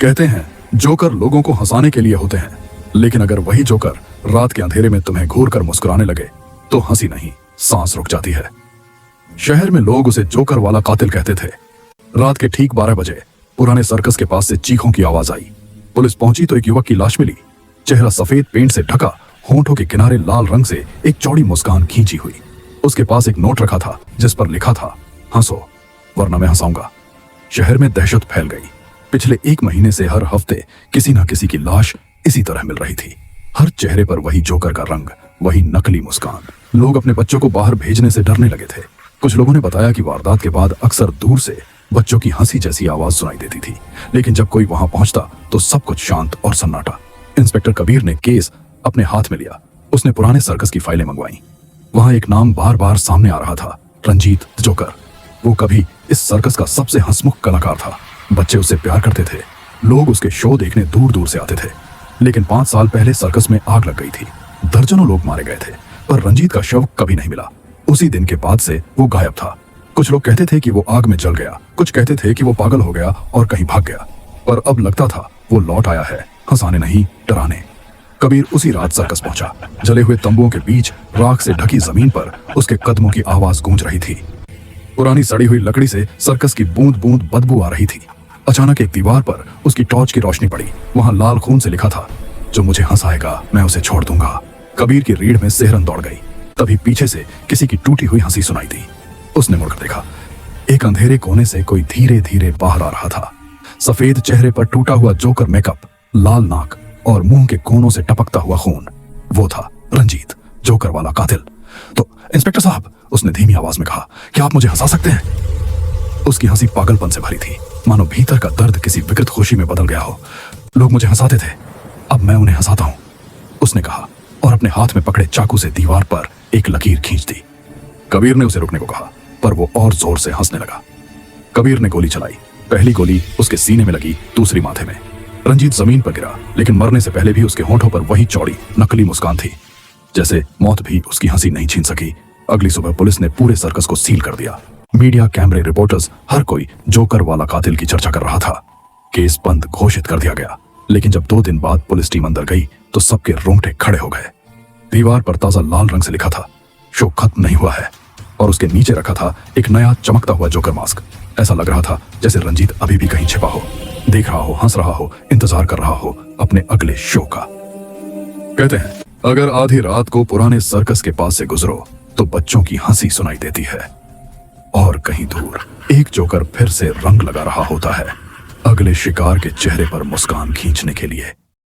कहते हैं जोकर लोगों को हंसाने के लिए होते हैं, लेकिन अगर वही जोकर रात के अंधेरे में तुम्हें घूर कर मुस्कुराने लगे तो हंसी नहीं, सांस रुक जाती है। शहर में लोग उसे जोकर वाला कातिल कहते थे। रात के ठीक 12 बजे पुराने सर्कस के पास से चीखों की आवाज आई। पुलिस पहुंची तो एक युवक की लाश मिली। चेहरा सफेद पेंट से ढका, होंठों के किनारे लाल रंग से एक चौड़ी मुस्कान खींची हुई। उसके पास एक नोट रखा था जिस पर लिखा था, हंसो वरना मैं हंसाऊंगा। शहर में दहशत फैल गई। पिछले 1 महीने से हर हफ्ते किसी न किसी की लाश इसी तरह मिल रही थी। हर चेहरे पर वही जोकर का रंग, वही नकली मुस्कान। लोग अपने बच्चों को बाहर भेजने से डरने लगे थे। कुछ लोगों ने बताया कि वारदात के बाद अक्सर दूर से बच्चों की हंसी जैसी आवाज सुनाई देती थी, लेकिन जब कोई वहां पहुंचता तो सब कुछ शांत और सन्नाटा। इंस्पेक्टर कबीर ने केस अपने हाथ में लिया। उसने पुराने सर्कस की फाइलें मंगवाई। वहां एक नाम बार बार सामने आ रहा था, रंजीत जोकर। वो कभी इस सर्कस का सबसे हंसमुख कलाकार था। बच्चे उससे प्यार करते थे। लोग उसके शो देखने दूर दूर से आते थे। लेकिन 5 साल पहले सर्कस में आग लग गई थी। दर्जनों लोग मारे गए थे, पर रंजीत का शव कभी नहीं मिला। उसी दिन के बाद से वो गायब था। कुछ लोग कहते थे कि वो आग में जल गया, कुछ कहते थे कि वो पागल हो गया और कहीं भाग गया, पर अब लगता था वो लौट आया है, हंसाने नहीं डराने। कबीर उसी रात सर्कस पहुंचा। जले हुए तंबुओं के बीच राख से ढकी जमीन पर उसके कदमों की आवाज गूंज रही थी। पुरानी सड़ी हुई लकड़ी से सर्कस की बूंद बूंद बदबू आ रही थी। अचानक एक दीवार पर उसकी टॉर्च की रोशनी पड़ी। वहां लाल खून से लिखा था, जो मुझे हंसाएगा मैं उसे छोड़ दूंगा। कबीर की रीढ़ में सिहरन दौड़ गई। तभी पीछे से किसी की टूटी हुई हंसी सुनाई दी। उसने मुड़कर देखा। एक अंधेरे कोने से कोई धीरे धीरे बाहर आ रहा था। सफेद चेहरे पर टूटा हुआ जोकर मेकअप, लाल नाक और मुंह के कोनों से टपकता हुआ खून। वो था रंजीत, जोकर वाला कातिल। तो इंस्पेक्टर साहब, उसने धीमी आवाज में कहा, क्या आप मुझे हंसा सकते हैं? उसकी हंसी पागलपन से भरी थी, मानो भीतर का दर्द किसी विकृत खुशी में बदल गया हो। लोग मुझे हंसाते थे, अब मैं उन्हें हंसाता हूं, उसने कहा और अपने हाथ में पकड़े चाकू से दीवार पर एक लकीर खींच दी। कबीर ने उसे रुकने को कहा, पर वो और जोर से हंसने लगा। कबीर ने गोली चलाई। पहली गोली उसके सीने में लगी, दूसरी माथे में। रंजीत जमीन पर गिरा, लेकिन मरने से पहले भी उसके होंठों पर वही चौड़ी नकली मुस्कान थी। जैसे मौत भी उसकी हंसी नहीं छीन सकी। अगली सुबह पुलिस ने पूरे सर्कस को सील कर दिया। मीडिया, कैमरे, रिपोर्टर्स, हर कोई जोकर वाला कातिल की चर्चा कर रहा था। केस बंद घोषित कर दिया गया। लेकिन जब 2 दिन बाद पुलिस टीम अंदर गई तो सबके रोंगटे खड़े हो गए। दीवार पर ताजा लाल रंग से लिखा था, शो खत्म नहीं हुआ है, और उसके नीचे रखा था एक नया चमकता हुआ जोकर मास्क। ऐसा लग रहा था जैसे रंजीत अभी भी कहीं छिपा हो, देख रहा हो, हंस रहा हो, इंतजार कर रहा हो अपने अगले शो का। कहते हैं अगर आधी रात को पुराने सर्कस के पास से गुजरो तो बच्चों की हंसी सुनाई देती है, और कहीं दूर एक जोकर फिर से रंग लगा रहा होता है, अगले शिकार के चेहरे पर मुस्कान खींचने के लिए।